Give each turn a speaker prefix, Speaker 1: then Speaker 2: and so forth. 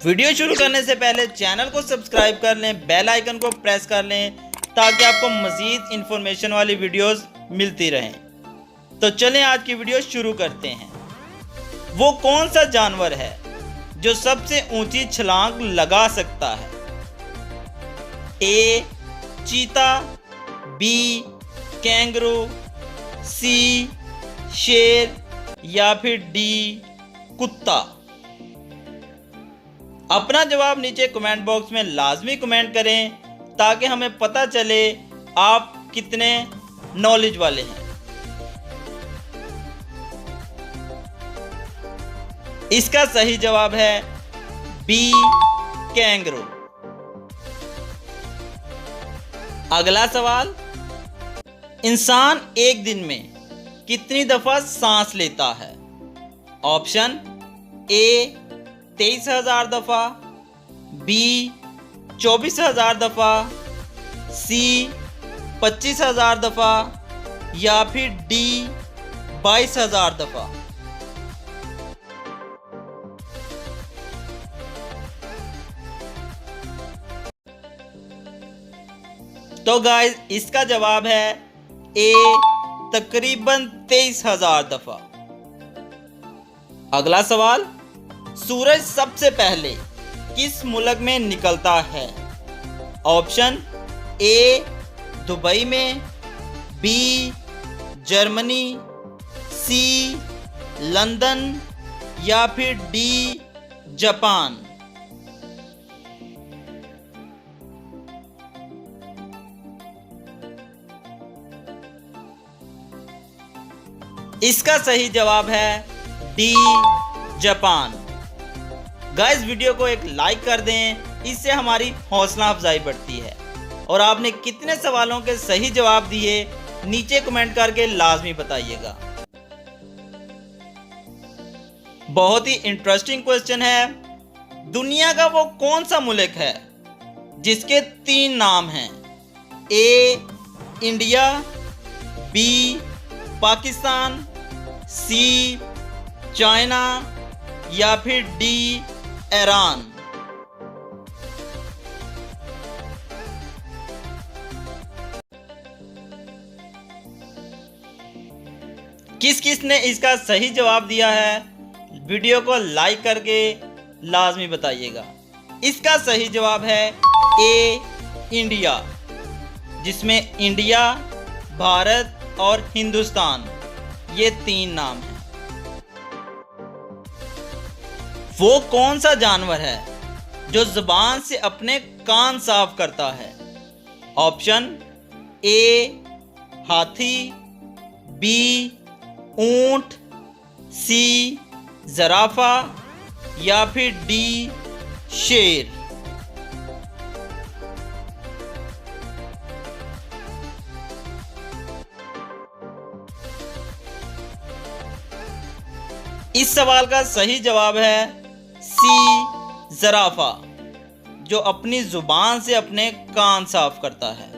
Speaker 1: Video शुरू करने से पहले चैनल को सब्सक्राइब कर लें, बेल आइकन को प्रेस कर लें ताकि आपको मज़ीद इंफॉर्मेशन वाली वीडियोस मिलती रहें। तो चलें आज की वीडियो शुरू करते हैं। वो कौन सा जानवर है जो सबसे ऊंची छलांग लगा सकता है? ए चीता, बी कैंगरू, सी शेर या फिर डी कुत्ता। अपना जवाब नीचे कमेंट बॉक्स में लाजमी कमेंट करें ताकि हमें पता चले आप कितने नॉलेज वाले हैं। इसका सही जवाब है बी कैंगरू। अगला सवाल, इंसान एक दिन में कितनी दफा सांस लेता है? ऑप्शन ए 23,000 दफा, बी 24,000 दफा, सी 25,000 दफा या फिर डी 22,000 दफा। तो गाइस इसका जवाब है ए तकरीबन 23,000 दफा। अगला सवाल, सूरज सबसे पहले किस मुल्क में निकलता है? ऑप्शन ए दुबई में, बी जर्मनी, सी लंदन या फिर डी जापान। इसका सही जवाब है डी जापान। गाइस वीडियो को एक लाइक कर दें, इससे हमारी हौसला अफजाई बढ़ती है। और आपने कितने सवालों के सही जवाब दिए नीचे कमेंट करके लाजमी बताइएगा। बहुत ही इंटरेस्टिंग क्वेश्चन है। दुनिया का वो कौन सा मुल्क है जिसके 3 नाम हैं? ए इंडिया, बी पाकिस्तान, सी चाइना या फिर डी ईरान। किस किस ने इसका सही जवाब दिया है वीडियो को लाइक करके लाजमी बताइएगा। इसका सही जवाब है ए इंडिया, जिसमें इंडिया, भारत और हिंदुस्तान ये 3 नाम हैं। वो कौन सा जानवर है जो जुबान से अपने कान साफ करता है? ऑप्शन ए हाथी, बी ऊंट, सी जराफा या फिर डी शेर। इस सवाल का सही जवाब है सी जराफा, जो अपनी जुबान से अपने कान साफ करता है।